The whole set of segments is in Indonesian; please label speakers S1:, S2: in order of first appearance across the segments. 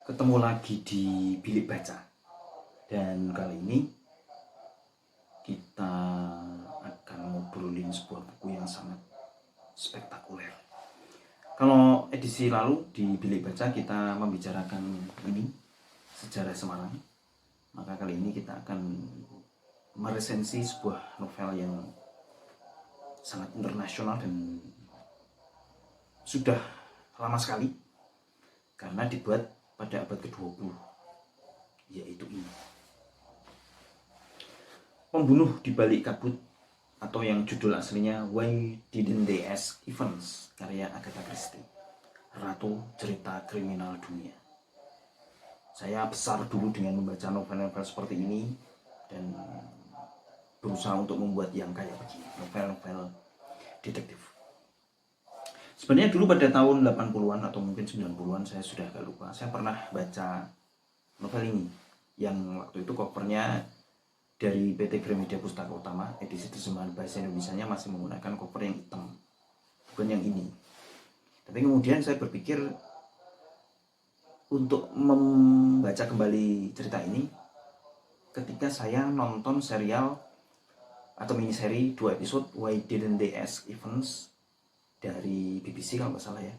S1: Ketemu lagi di Bilik Baca. Dan kali ini kita akan ngobrolin sebuah buku yang sangat spektakuler. Kalau edisi lalu di Bilik Baca kita membicarakan ini, sejarah Semarang. Maka kali ini kita akan meresensi sebuah novel yang sangat internasional dan sudah lama sekali karena dibuat pada abad ke-20, yaitu ini. Pembunuh di Balik Kabut, atau yang judul aslinya Why Didn't They Ask Evans, karya Agatha Christie, ratu cerita kriminal dunia. Saya besar dulu dengan membaca novel-novel seperti ini dan berusaha untuk membuat yang kayak begini, novel-novel detektif. Sebenarnya dulu pada tahun 80-an atau mungkin 90-an, saya sudah agak lupa, saya pernah baca novel ini yang waktu itu covernya dari PT Gramedia Pustaka Utama, edisi terjemahan bahasa Indonesianya masih menggunakan cover yang hitam, bukan yang ini. Tapi kemudian saya berpikir untuk membaca kembali cerita ini ketika saya nonton serial atau miniseri 2 episode Why Didn't They Ask Evans dari BBC kalau nggak salah ya,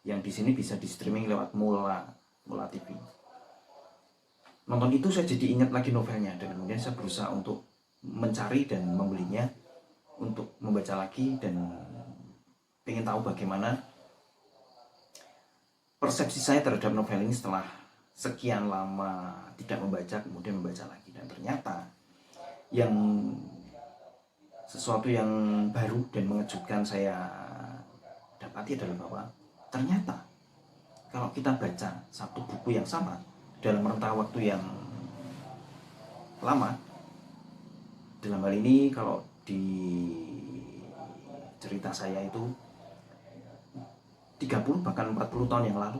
S1: yang di sini bisa di streaming lewat Mula TV. Nonton itu saya jadi ingat lagi novelnya dan kemudian saya berusaha untuk mencari dan membelinya untuk membaca lagi dan ingin tahu bagaimana persepsi saya terhadap novel ini setelah sekian lama tidak membaca, kemudian membaca lagi. Dan ternyata yang sesuatu yang baru dan mengejutkan saya dapati adalah bahwa ternyata kalau kita baca satu buku yang sama dalam rentang waktu yang lama, dalam hal ini kalau di cerita saya itu 30 bahkan 40 tahun yang lalu,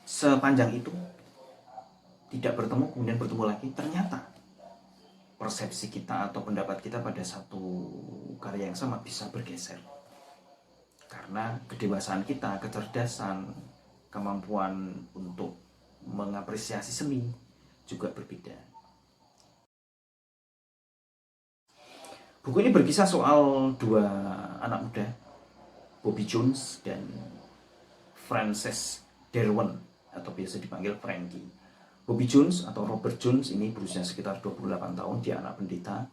S1: sepanjang itu tidak bertemu kemudian bertemu lagi, ternyata persepsi kita atau pendapat kita pada satu karya yang sama bisa bergeser karena kedewasaan kita, kecerdasan, kemampuan untuk mengapresiasi seni juga berbeda. Buku ini berkisah soal dua anak muda, Bobby Jones dan Frances Derwent atau biasa dipanggil Frankie. Bobby Jones atau Robert Jones ini berusia sekitar 28 tahun, dia anak pendeta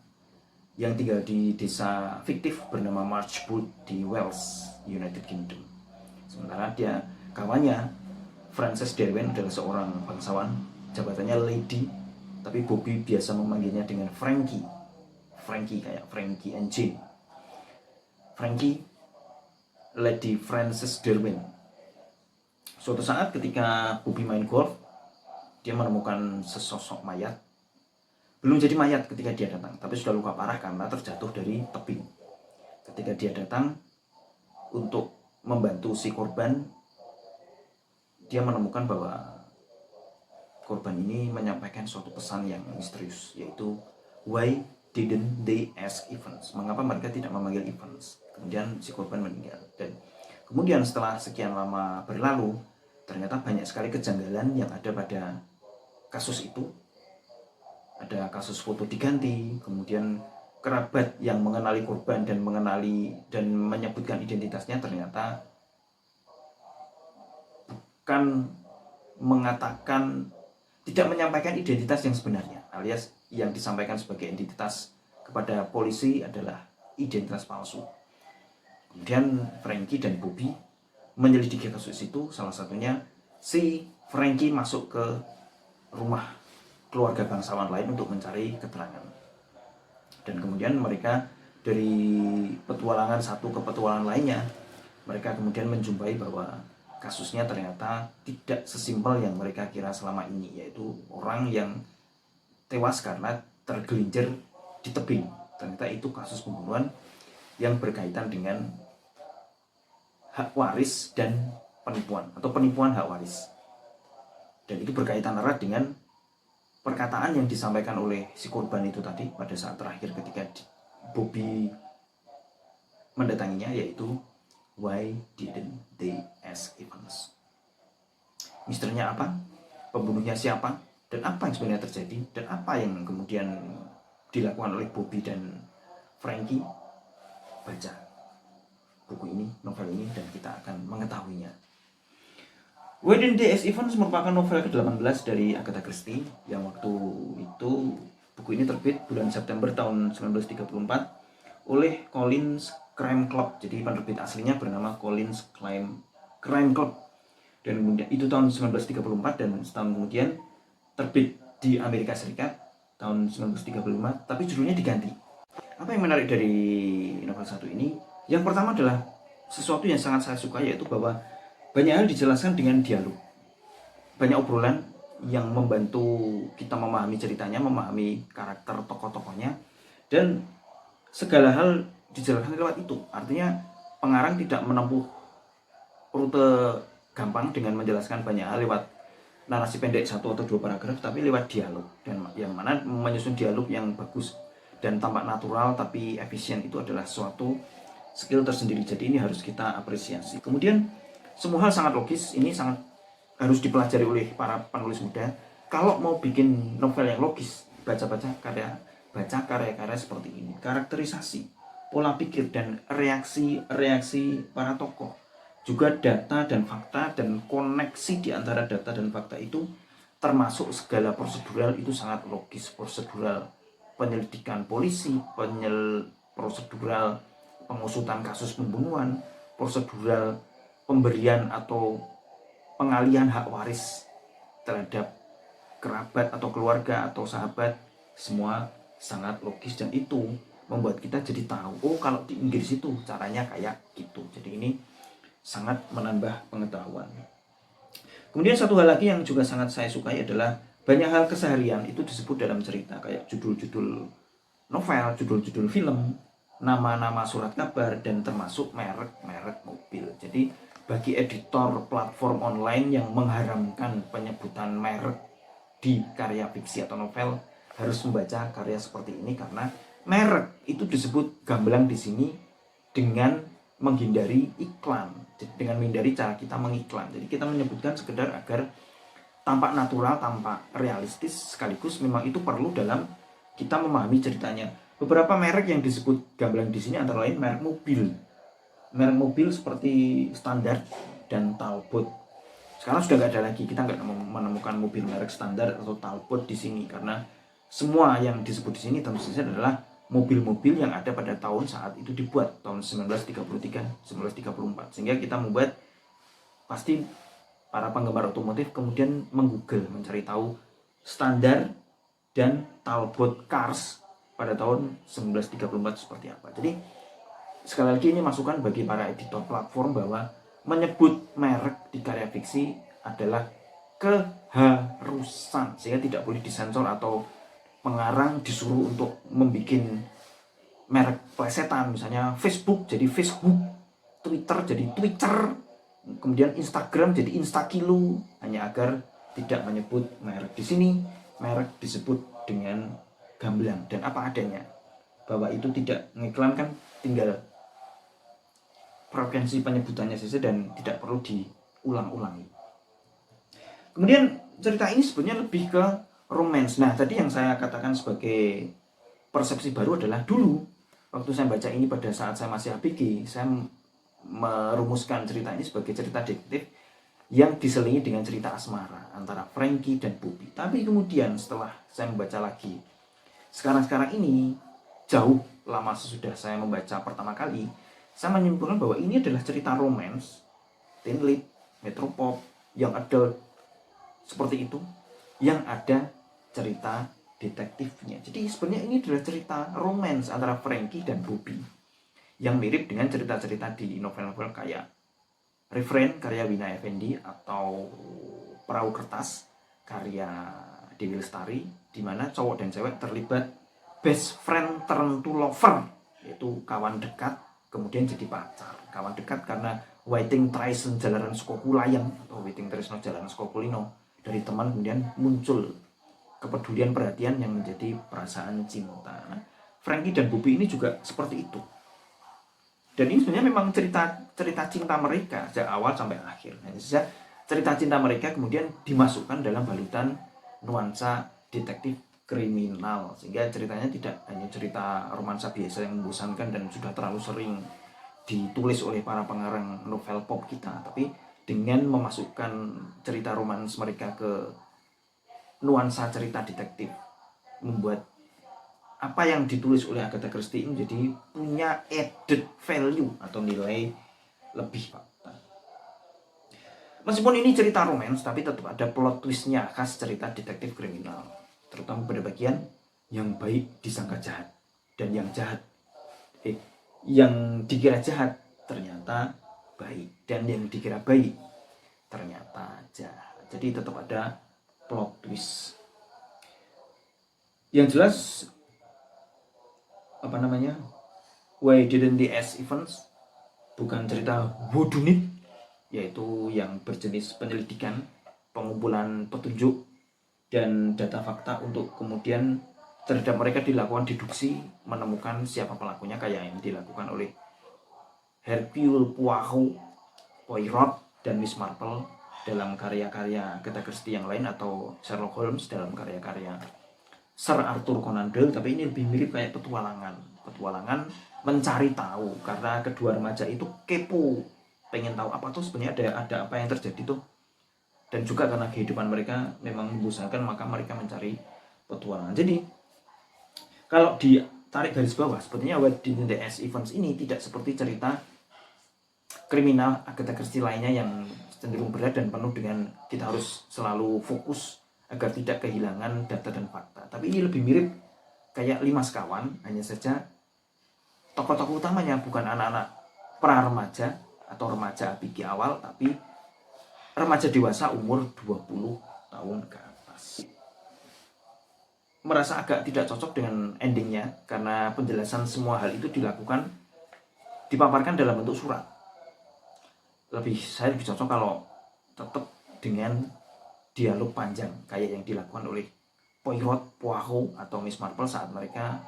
S1: yang tinggal di desa fiktif bernama Marchwood di Wales, United Kingdom. Sementara dia kawannya Frances Derwent adalah seorang bangsawan, jabatannya lady, tapi Bobby biasa memanggilnya dengan Frankie. Frankie kayak Frankie and Jane. Frankie, Lady Frances Derwent. Suatu saat ketika Bobby main golf, dia menemukan sesosok mayat. Belum jadi mayat ketika dia datang, tapi sudah luka parah karena terjatuh dari tebing. Ketika dia datang untuk membantu si korban, dia menemukan bahwa korban ini menyampaikan suatu pesan yang misterius, yaitu Why didn't they ask Evans? Mengapa mereka tidak memanggil Evans? Kemudian si korban meninggal. Dan kemudian setelah sekian lama berlalu, ternyata banyak sekali kejanggalan yang ada pada kasus itu. Ada kasus foto diganti, kemudian kerabat yang mengenali korban dan menyebutkan identitasnya ternyata bukan mengatakan, tidak menyampaikan identitas yang sebenarnya, alias yang disampaikan sebagai identitas kepada polisi adalah identitas palsu. Kemudian Frankie dan Bobby menyelidiki kasus itu, salah satunya si Frankie masuk ke rumah keluarga bangsawan lain untuk mencari keterangan. Dan kemudian mereka dari petualangan satu ke petualangan lainnya, mereka kemudian menjumpai bahwa kasusnya ternyata tidak sesimpel yang mereka kira selama ini, yaitu orang yang tewas karena tergelincir di tebing. Ternyata itu kasus pembunuhan yang berkaitan dengan hak waris dan penipuan atau penipuan hak waris. Dan itu berkaitan erat dengan perkataan yang disampaikan oleh si korban itu tadi pada saat terakhir ketika Bobby mendatanginya, yaitu Why didn't they ask Evans? Misterinya apa? pembunuhnya siapa, dan apa yang sebenarnya terjadi, dan apa yang kemudian dilakukan oleh Bobby dan Frankie. Baca buku ini, novel ini, dan kita akan mengetahuinya. Wedding Day as Events merupakan novel ke-18 dari Agatha Christie yang waktu itu buku ini terbit bulan September tahun 1934 oleh Collins Crime Club. Jadi penerbit aslinya bernama Collins Crime Club. Dan kemudian itu tahun 1934, dan setahun kemudian terbit di Amerika Serikat tahun 1935, tapi judulnya diganti. Apa yang menarik dari novel satu ini? Yang pertama adalah sesuatu yang sangat saya suka, yaitu bahwa banyak hal dijelaskan dengan dialog. Banyak obrolan yang membantu kita memahami ceritanya, memahami karakter tokoh-tokohnya, dan segala hal dijelaskan lewat itu. Artinya pengarang tidak menempuh rute gampang dengan menjelaskan banyak hal lewat narasi pendek 1 atau 2 paragraf, tapi lewat dialog, dan yang mana menyusun dialog yang bagus dan tampak natural tapi efisien itu adalah suatu skill tersendiri. Jadi ini harus kita apresiasi. Kemudian semua hal sangat logis. Ini sangat harus dipelajari oleh para penulis muda. Kalau mau bikin novel yang logis, baca karya-karya seperti ini. Karakterisasi, pola pikir, dan reaksi para tokoh. Juga data dan fakta, dan koneksi di antara data dan fakta itu, termasuk segala prosedural, itu sangat logis. Prosedural penyelidikan polisi, prosedural pengusutan kasus pembunuhan, prosedural pemberian atau pengalihan hak waris terhadap kerabat atau keluarga atau sahabat, semua sangat logis, dan itu membuat kita jadi tahu, oh kalau di Inggris itu caranya kayak gitu. Jadi ini sangat menambah pengetahuan. Kemudian satu hal lagi yang juga sangat saya sukai adalah banyak hal keseharian itu disebut dalam cerita, kayak judul-judul novel, judul-judul film, nama-nama surat kabar, dan termasuk merek-merek mobil. Jadi bagi editor platform online yang mengharamkan penyebutan merek di karya fiksi atau novel, harus membaca karya seperti ini, karena merek itu disebut gamblang di sini dengan menghindari iklan, dengan menghindari cara kita mengiklan. Jadi kita menyebutkan sekedar agar tampak natural, tampak realistis, sekaligus memang itu perlu dalam kita memahami ceritanya. Beberapa merek yang disebut gamblang di sini antara lain merek mobil. Merek mobil seperti Standard dan Talbot. Sekarang sudah nggak ada lagi, kita nggak menemukan mobil merek Standard atau Talbot di sini, karena semua yang disebut di sini tentu saja adalah mobil-mobil yang ada pada tahun saat itu dibuat, tahun 1933, 1934. Sehingga kita membuat, pasti para penggemar otomotif kemudian menggoogle, mencari tahu Standard dan Talbot Cars pada tahun 1934 seperti apa. Jadi sekali lagi ini masukan bagi para editor platform bahwa menyebut merek di karya fiksi adalah keharusan, sehingga tidak boleh disensor atau pengarang disuruh untuk membuat merek plesetan. Misalnya Facebook jadi Facebook, Twitter jadi Twitter, kemudian Instagram jadi Instakilo, hanya agar tidak menyebut merek. Di sini merek disebut dengan gamblang dan apa adanya, bahwa itu tidak mengiklankan, tinggal frekuensi penyebutannya saja dan tidak perlu diulang-ulangi. Kemudian cerita ini sebenarnya lebih ke romance. Nah, tadi yang saya katakan sebagai persepsi baru adalah dulu waktu saya baca ini pada saat saya masih ABG, saya merumuskan cerita ini sebagai cerita detektif yang diselingi dengan cerita asmara antara Frankie dan Bobby. Tapi kemudian setelah saya membaca lagi sekarang ini, jauh lama sesudah saya membaca pertama kali, saya menyimpulkan bahwa ini adalah cerita romance, teen lead, metropop, young adult, seperti itu, yang ada cerita detektifnya. Jadi sebenarnya ini adalah cerita romance antara Frankie dan Bobby, yang mirip dengan cerita-cerita di novel-novel kayak Refrain karya Wina Effendi atau Perahu Kertas karya Dewi Lestari, di mana cowok dan cewek terlibat best friend turn to lover, yaitu kawan dekat kemudian jadi pacar. Kawan dekat karena waiting tresno jalanan skokulayang atau waiting tresno jalanan skokulino, dari teman kemudian muncul kepedulian perhatian yang menjadi perasaan cinta. Nah, Frankie dan Bobby ini juga seperti itu. Dan ini sebenarnya memang cerita cinta mereka sejak awal sampai akhir. Hanya saja cerita cinta mereka kemudian dimasukkan dalam balutan nuansa detektif kriminal, sehingga ceritanya tidak hanya cerita romansa biasa yang membosankan dan sudah terlalu sering ditulis oleh para pengarang novel pop kita, tapi dengan memasukkan cerita romans mereka ke nuansa cerita detektif, membuat apa yang ditulis oleh Agatha Christie menjadi punya added value atau nilai lebih. Meskipun ini cerita romans, tapi tetap ada plot twistnya khas cerita detektif kriminal, terutama pada bagian yang baik disangka jahat dan yang dikira jahat ternyata baik, dan yang dikira baik ternyata jahat. Jadi tetap ada plot twist. Yang jelas Why Didn't They Ask Evans bukan cerita whodunit, yaitu yang berjenis penyelidikan, pengumpulan petunjuk dan data fakta untuk kemudian terhadap mereka dilakukan deduksi menemukan siapa pelakunya, kayak yang dilakukan oleh Hercule Poirot dan Miss Marple dalam karya-karya Agatha Christie yang lain, atau Sherlock Holmes dalam karya-karya Sir Arthur Conan Doyle. Tapi ini lebih mirip kayak petualangan mencari tahu, karena kedua remaja itu kepo, pengen tahu apa tuh sebenarnya ada apa yang terjadi tuh, dan juga karena kehidupan mereka memang membosankan, maka mereka mencari petualangan. Jadi kalau ditarik garis bawah, sepertinya Why Didn't They Ask Evans ini tidak seperti cerita kriminal Agatha Christie lainnya yang cenderung berat dan penuh dengan kita harus selalu fokus agar tidak kehilangan data dan fakta. Tapi ini lebih mirip kayak Lima Sekawan, hanya saja tokoh-tokoh utamanya bukan anak-anak pra-remaja atau remaja ABG awal, tapi remaja dewasa umur 20 tahun ke atas. Merasa agak tidak cocok dengan endingnya, karena penjelasan semua hal itu dipaparkan dalam bentuk surat. Saya lebih cocok kalau tetap dengan dialog panjang kayak yang dilakukan oleh Poirot, Poirot atau Miss Marple saat mereka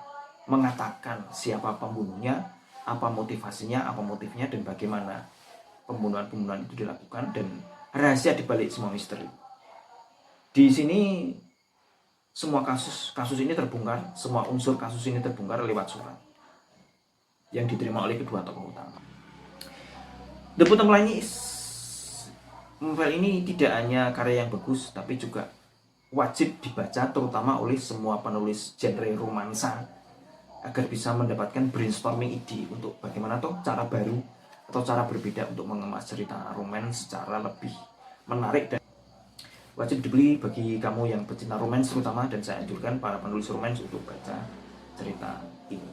S1: mengatakan siapa pembunuhnya, apa motivasinya, apa motifnya, dan bagaimana pembunuhan itu dilakukan, dan rahasia dibalik semua misteri. Di sini semua kasus ini terbongkar, semua unsur kasus ini terbongkar lewat surat yang diterima oleh kedua tokoh utama. The Bottom Line novel ini tidak hanya karya yang bagus, tapi juga wajib dibaca, terutama oleh semua penulis genre romansa, agar bisa mendapatkan brainstorming ide untuk bagaimana cara baru atau cara berbeda untuk mengemas cerita romans secara lebih menarik, dan wajib dibeli bagi kamu yang pecinta romans terutama, dan saya anjurkan para penulis romans untuk baca cerita ini.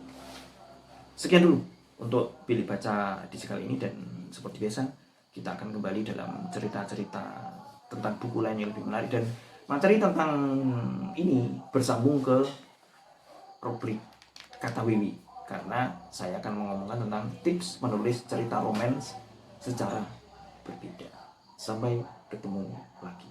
S1: Sekian dulu untuk pilih baca edisi kali ini, dan seperti biasa kita akan kembali dalam cerita-cerita tentang buku lain yang lebih menarik, dan materi tentang ini bersambung ke rubrik Kata Wiwi, karena saya akan mengomongkan tentang tips menulis cerita romans secara berbeda. Sampai ketemu lagi.